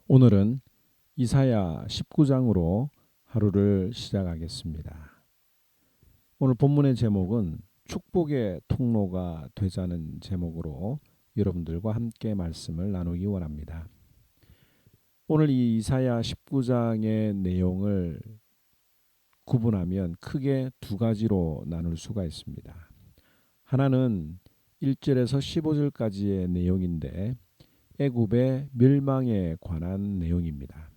오늘은 이사야 19장으로 하루를 시작하겠습니다. 오늘 본문의 제목은 축복의 통로가 되자는 제목으로 여러분들과 함께 말씀을 나누기 원합니다. 오늘 이 이사야 19장의 내용을 구분하면 크게 두 가지로 나눌 수가 있습니다. 하나는 1절에서 15절까지의 내용인데 애굽의 멸망에 관한 내용입니다.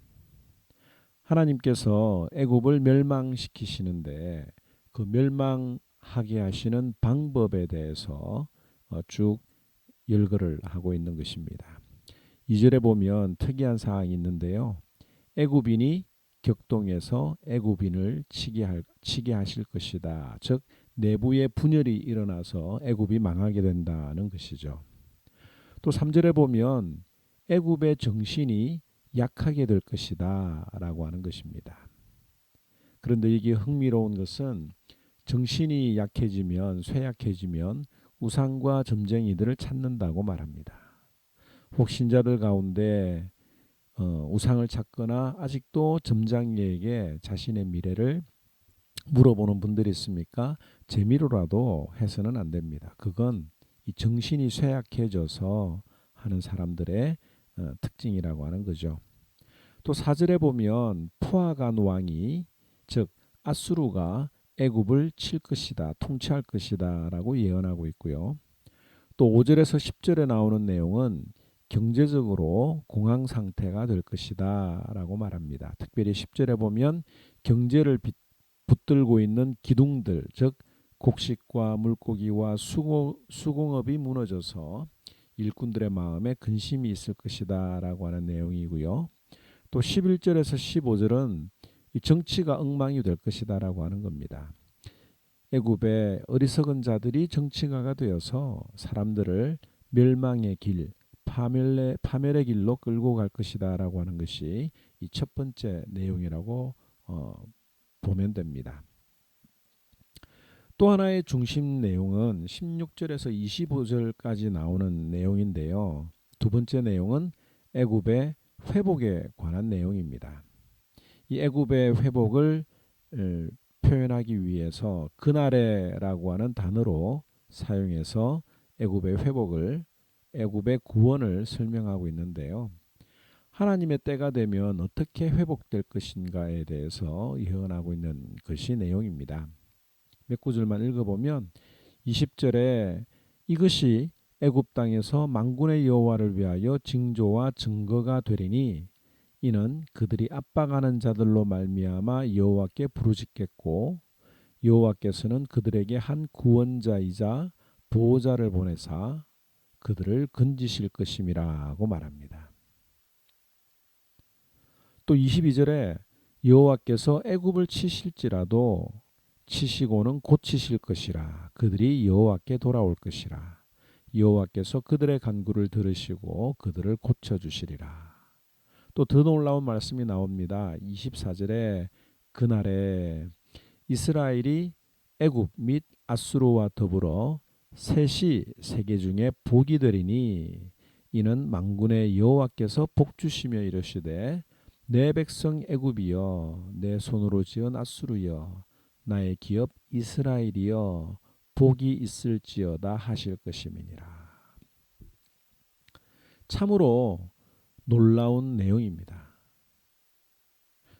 하나님께서 애굽을 멸망시키시는데 그 멸망하게 하시는 방법에 대해서 쭉 열거를 하고 있는 것입니다. 2절에 보면 특이한 사항이 있는데요. 애굽인이 격동해서 애굽인을 치게 하실 것이다. 즉 내부의 분열이 일어나서 애굽이 망하게 된다는 것이죠. 또 3절에 보면 애굽의 정신이 약하게 될 것이다 라고 하는 것입니다. 그런데 이게 흥미로운 것은 정신이 약해지면 쇠약해지면 우상과 점쟁이들을 찾는다고 말합니다. 혹 신자들 가운데 우상을 찾거나 아직도 점장이에게 자신의 미래를 물어보는 분들이 있습니까? 재미로라도 해서는 안 됩니다. 그건 이 정신이 쇠약해져서 하는 사람들의 특징이라고 하는 거죠. 또 4절에 보면 푸아간 왕이 즉 아수르가 애굽을 칠 것이다, 통치할 것이다 라고 예언하고 있고요. 또 5절에서 10절에 나오는 내용은 경제적으로 공황 상태가 될 것이다 라고 말합니다. 특별히 10절에 보면 경제를 붙들고 있는 기둥들, 즉 곡식과 물고기와 수공업이 무너져서 일꾼들의 마음에 근심이 있을 것이다 라고 하는 내용이고요. 또 11절에서 15절은 이 정치가 엉망이 될 것이다 라고 하는 겁니다. 애굽의 어리석은 자들이 정치가가 되어서 사람들을 멸망의 길, 파멸의 길로 끌고 갈 것이다 라고 하는 것이 이 첫 번째 내용이라고 보면 됩니다. 또 하나의 중심 내용은 16절에서 25절까지 나오는 내용인데요. 두 번째 내용은 애굽의 회복에 관한 내용입니다. 이 애굽의 회복을 표현하기 위해서 그날에라고 하는 단어로 사용해서 애굽의 회복을, 애굽의 구원을 설명하고 있는데요. 하나님의 때가 되면 어떻게 회복될 것인가에 대해서 예언하고 있는 것이 내용입니다. 몇 구절만 읽어보면 20절에 이것이 애굽 땅에서 만군의 여호와를 위하여 징조와 증거가 되리니 이는 그들이 압박하는 자들로 말미암아 여호와께 부르짖겠고 여호와께서는 그들에게 한 구원자이자 보호자를 보내사 그들을 건지실 것임이라고 말합니다. 또 22절에 여호와께서 애굽을 치실지라도 치시고는 고치실 것이라 그들이 여호와께 돌아올 것이라 여호와께서 그들의 간구를 들으시고 그들을 고쳐주시리라. 또 더 놀라운 말씀이 나옵니다. 24절에 그날에 이스라엘이 애굽 및 아수르와 더불어 셋이 세계 중에 복이 되리니 이는 만군의 여호와께서 복 주시며 이르시되 내 백성 애굽이여 내 손으로 지은 아수르여 나의 기업 이스라엘이여 복이 있을지어다 하실 것임이니라. 참으로 놀라운 내용입니다.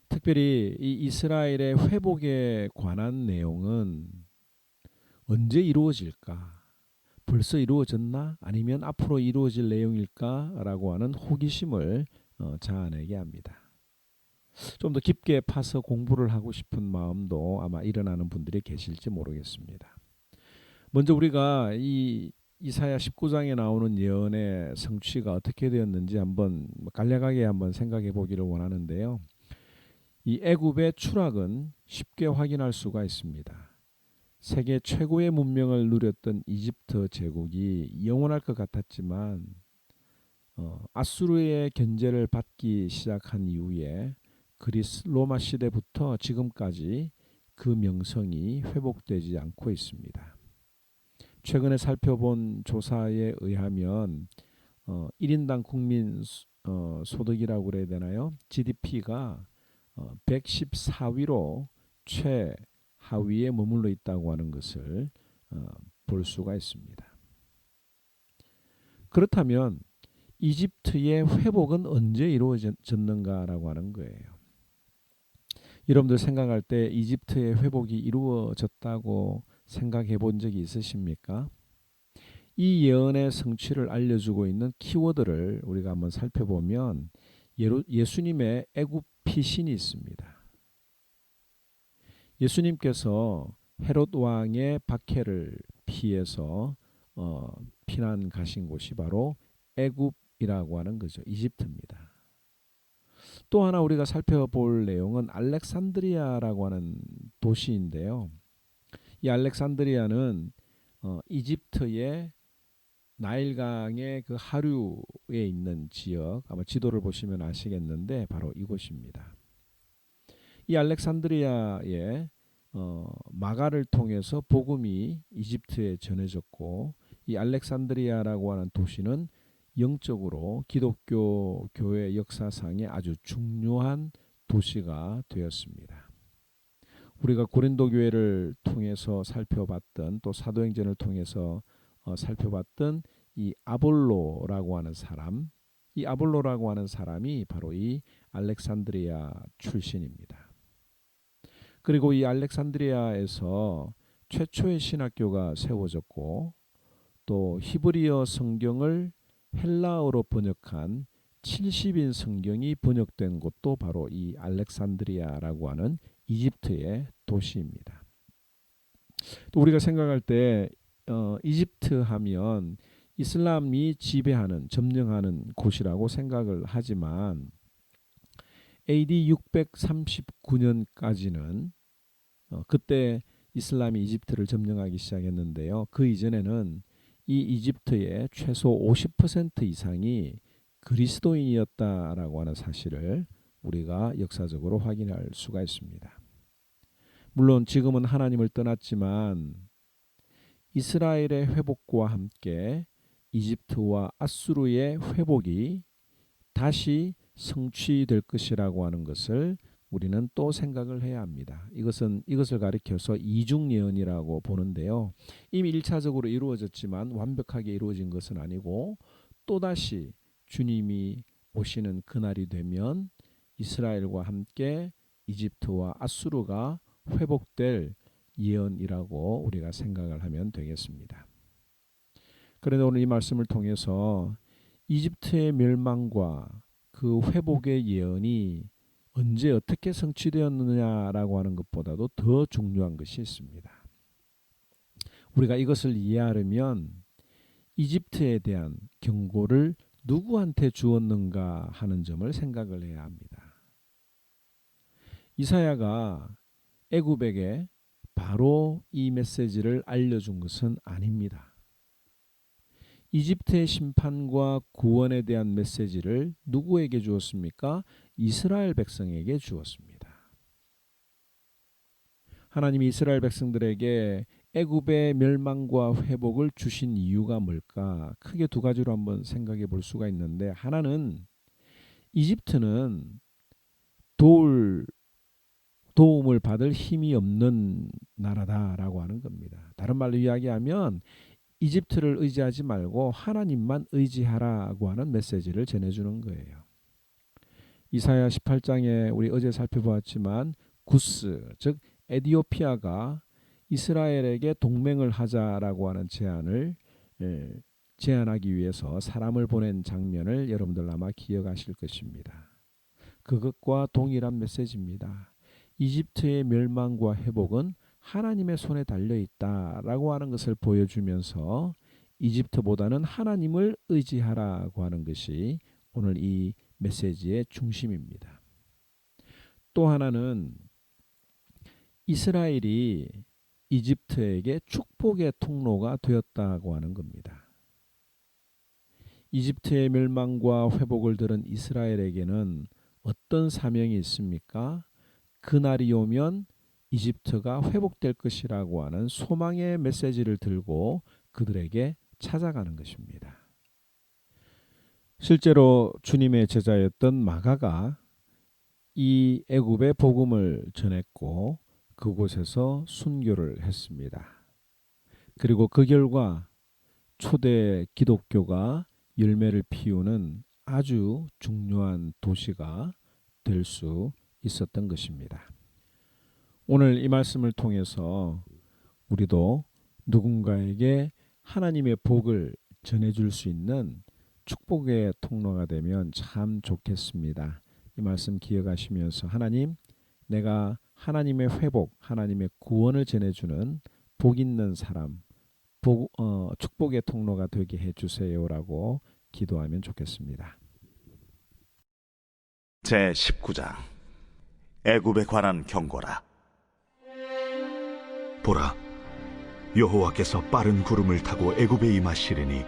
특별히 이 이스라엘의 회복에 관한 내용은 언제 이루어질까? 벌써 이루어졌나? 아니면 앞으로 이루어질 내용일까라고 하는 호기심을 자아내게 합니다. 좀 더 깊게 파서 공부를 하고 싶은 마음도 아마 일어나는 분들이 계실지 모르겠습니다. 먼저 우리가 이 이사야 19장에 나오는 예언의 성취가 어떻게 되었는지 한번 간략하게 한번 생각해 보기를 원하는데요. 이 애굽의 추락은 쉽게 확인할 수가 있습니다. 세계 최고의 문명을 누렸던 이집트 제국이 영원할 것 같았지만 아수르의 견제를 받기 시작한 이후에 그리스 로마 시대부터 지금까지 그 명성이 회복되지 않고 있습니다. 최근에 살펴본 조사에 의하면 1인당 국민 소득이라고 그래야 되나요? GDP가 114위로 최하위에 머물러 있다고 하는 것을 볼 수가 있습니다. 그렇다면 이집트의 회복은 언제 이루어졌는가라고 하는 거예요. 여러분들 생각할 때 이집트의 회복이 이루어졌다고 생각해 본 적이 있으십니까? 이 예언의 성취를 알려주고 있는 키워드를 우리가 한번 살펴보면 예수님의 애굽 피신이 있습니다. 예수님께서 헤롯 왕의 박해를 피해서 피난 가신 곳이 바로 애굽이라고 하는 거죠. 이집트입니다. 또 하나 우리가 살펴볼 내용은 알렉산드리아라고 하는 도시인데요. 이 알렉산드리아는 이집트의 나일강의 그 하류에 있는 지역, 아마 지도를 보시면 아시겠는데 바로 이곳입니다. 이 알렉산드리아에 마가를 통해서 복음이 이집트에 전해졌고, 이 알렉산드리아라고 하는 도시는 영적으로 기독교 교회 역사상에 아주 중요한 도시가 되었습니다. 우리가 고린도 교회를 통해서 살펴봤던, 또 사도행전을 통해서 살펴봤던 이 아볼로라고 하는 사람, 이 아볼로라고 하는 사람이 바로 이 알렉산드리아 출신입니다. 그리고 이 알렉산드리아에서 최초의 신학교가 세워졌고, 또 히브리어 성경을 헬라어로 번역한 70인 성경이 번역된 곳도 바로 이 알렉산드리아라고 하는 이집트의 도시입니다. 또 우리가 생각할 때 이집트 하면 이슬람이 지배하는, 점령하는 곳이라고 생각을 하지만 AD 639년까지는 그때 이슬람이 이집트를 점령하기 시작했는데요. 그 이전에는 이 이집트의 최소 50% 이상이 그리스도인이었다라고 하는 사실을 우리가 역사적으로 확인할 수가 있습니다. 물론 지금은 하나님을 떠났지만 이스라엘의 회복과 함께 이집트와 아수르의 회복이 다시 성취될 것이라고 하는 것을 우리는 또 생각을 해야 합니다. 이것을 가리켜서 이중 예언이라고 보는데요. 이미 1차적으로 이루어졌지만 완벽하게 이루어진 것은 아니고 또다시 주님이 오시는 그날이 되면 이스라엘과 함께 이집트와 아수르가 회복될 예언이라고 우리가 생각을 하면 되겠습니다. 그런데 오늘 이 말씀을 통해서 이집트의 멸망과 그 회복의 예언이 언제 어떻게 성취되었느냐라고 하는 것보다도 더 중요한 것이 있습니다. 우리가 이것을 이해하려면 이집트에 대한 경고를 누구한테 주었는가 하는 점을 생각을 해야 합니다. 이사야가 애굽에게 바로 이 메시지를 알려준 것은 아닙니다. 이집트의 심판과 구원에 대한 메시지를 누구에게 주었습니까? 이스라엘 백성에게 주었습니다. 하나님이 이스라엘 백성들에게 애굽의 멸망과 회복을 주신 이유가 뭘까? 크게 두 가지로 한번 생각해 볼 수가 있는데, 하나는 이집트는 도움을 받을 힘이 없는 나라다라고 하는 겁니다. 다른 말로 이야기하면 이집트를 의지하지 말고 하나님만 의지하라고 하는 메시지를 전해주는 거예요. 이사야 18장에 우리 어제 살펴보았지만 구스, 즉 에디오피아가 이스라엘에게 동맹을 하자라고 하는 제안하기 위해서 사람을 보낸 장면을 여러분들 아마 기억하실 것입니다. 그것과 동일한 메시지입니다. 이집트의 멸망과 회복은 하나님의 손에 달려있다라고 하는 것을 보여주면서 이집트보다는 하나님을 의지하라고 하는 것이 오늘 이 메시지의 중심입니다. 또 하나는 이스라엘이 이집트에게 축복의 통로가 되었다고 하는 겁니다. 이집트의 멸망과 회복을 들은 이스라엘에게는 어떤 사명이 있습니까? 그날이 오면 이집트가 회복될 것이라고 하는 소망의 메시지를 들고 그들에게 찾아가는 것입니다. 실제로 주님의 제자였던 마가가 이 애굽의 복음을 전했고 그곳에서 순교를 했습니다. 그리고 그 결과 초대 기독교가 열매를 피우는 아주 중요한 도시가 될 수 있었던 것입니다. 오늘 이 말씀을 통해서 우리도 누군가에게 하나님의 복을 전해줄 수 있는 축복의 통로가 되면 참 좋겠습니다. 이 말씀 기억하시면서 하나님, 내가 하나님의 회복, 하나님의 구원을 전해주는 복 있는 사람, 축복의 통로가 되게 해주세요라고 기도하면 좋겠습니다. 제19장 애굽에 관한 경고라. 보라, 여호와께서 빠른 구름을 타고 애굽에 임하시리니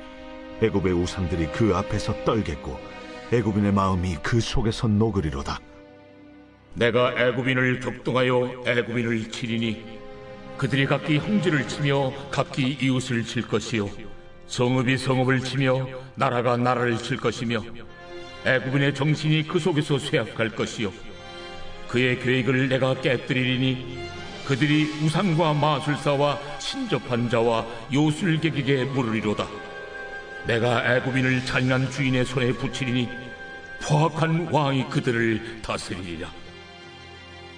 애굽의 우상들이 그 앞에서 떨겠고 애굽인의 마음이 그 속에서 녹으리로다. 내가 애굽인을 격동하여 애굽인을 치리니 그들이 각기 형제를 치며 각기 이웃을 칠 것이요 성읍이 성읍을 치며 나라가 나라를 칠 것이며 애굽인의 정신이 그 속에서 쇠약할 것이요 그의 계획을 내가 깨뜨리리니 그들이 우상과 마술사와 신접한 자와 요술객에게 물으리로다. 내가 애굽인을 잔인한 주인의 손에 붙이리니 포악한 왕이 그들을 다스리리라.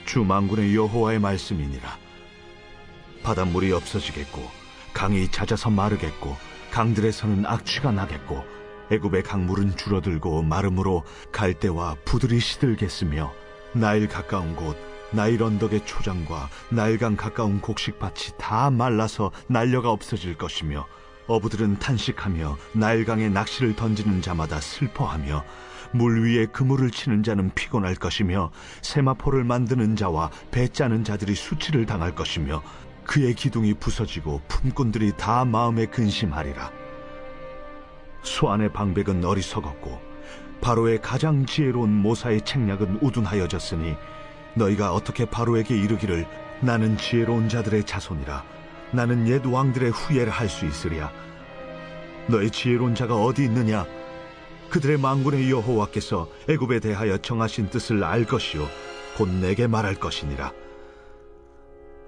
주 만군의 여호와의 말씀이니라. 바닷물이 없어지겠고 강이 잦아서 마르겠고 강들에서는 악취가 나겠고 애굽의 강물은 줄어들고 마름으로 갈대와 부들이 시들겠으며 나일 가까운 곳 나일 언덕의 초장과 나일강 가까운 곡식밭이 다 말라서 날려가 없어질 것이며 어부들은 탄식하며 나일강에 낚시를 던지는 자마다 슬퍼하며 물 위에 그물을 치는 자는 피곤할 것이며 세마포를 만드는 자와 배 짜는 자들이 수치를 당할 것이며 그의 기둥이 부서지고 품꾼들이 다 마음에 근심하리라. 소안의 방백은 어리석었고 바로의 가장 지혜로운 모사의 책략은 우둔하여졌으니 너희가 어떻게 바로에게 이르기를 나는 지혜로운 자들의 자손이라 나는 옛 왕들의 후예를 할 수 있으랴. 너희 지혜로운 자가 어디 있느냐? 그들의 만군의 여호와께서 애굽에 대하여 정하신 뜻을 알 것이요 곧 내게 말할 것이니라.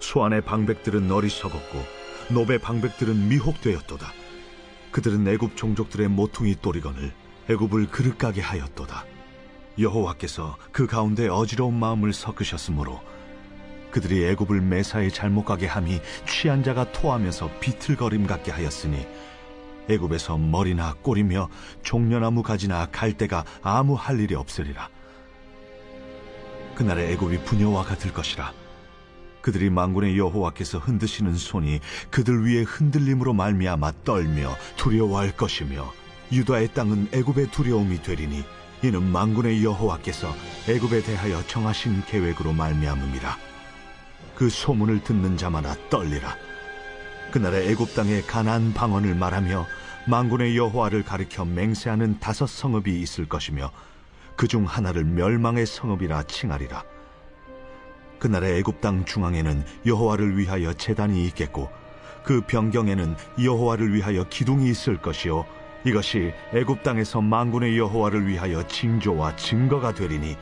소안의 방백들은 어리석었고 노베 방백들은 미혹되었도다. 그들은 애굽 종족들의 모퉁이 또리건을 애굽을 그릇가게 하였도다. 여호와께서 그 가운데 어지러운 마음을 섞으셨으므로 그들이 애굽을 매사에 잘못 가게 함이 취한 자가 토하면서 비틀거림 같게 하였으니 애굽에서 머리나 꼬리며 종려나무 가지나 갈대가 아무 할 일이 없으리라. 그날에 애굽이 부녀와 같을 것이라. 그들이 만군의 여호와께서 흔드시는 손이 그들 위에 흔들림으로 말미암아 떨며 두려워할 것이며 유다의 땅은 애굽의 두려움이 되리니 이는 만군의 여호와께서 애굽에 대하여 정하신 계획으로 말미암음이라. 그 소문을 듣는 자마다 떨리라. 그날에 애굽 땅에 가나안 방언을 말하며 만군의 여호와를 가리켜 맹세하는 5 성읍이 있을 것이며 그중 하나를 멸망의 성읍이라 칭하리라. 그날에 애굽 땅 중앙에는 여호와를 위하여 제단이 있겠고 그 변경에는 여호와를 위하여 기둥이 있을 것이요 이것이 애굽 땅에서 만군의 여호와를 위하여 징조와 증거가 되리니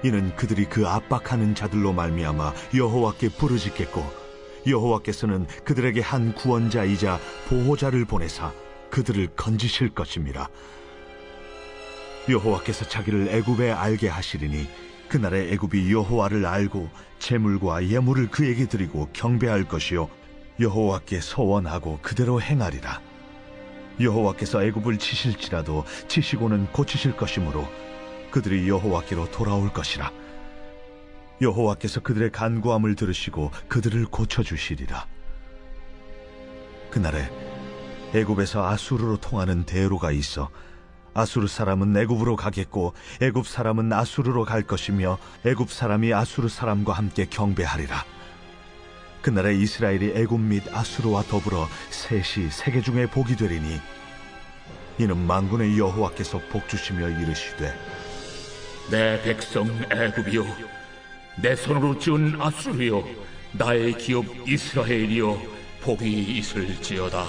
이는 그들이 그 압박하는 자들로 말미암아 여호와께 부르짖겠고 여호와께서는 그들에게 한 구원자이자 보호자를 보내사 그들을 건지실 것임이라. 여호와께서 자기를 애굽에 알게 하시리니 그날에 애굽이 여호와를 알고 제물과 예물을 그에게 드리고 경배할 것이요 여호와께 서원하고 그대로 행하리라. 여호와께서 애굽을 치실지라도 치시고는 고치실 것이므로 그들이 여호와께로 돌아올 것이라. 여호와께서 그들의 간구함을 들으시고 그들을 고쳐주시리라. 그날에 애굽에서 아수르로 통하는 대로가 있어 아수르 사람은 애굽으로 가겠고 애굽 사람은 아수르로 갈 것이며 애굽 사람이 아수르 사람과 함께 경배하리라. 그날에 이스라엘이 애굽 및 아수르와 더불어 셋이 세계 중에 복이 되리니 이는 만군의 여호와께서 복주시며 이르시되 내 백성 애굽이여 내 손으로 지은 아수르여 나의 기업 이스라엘이여 복이 있을지어다.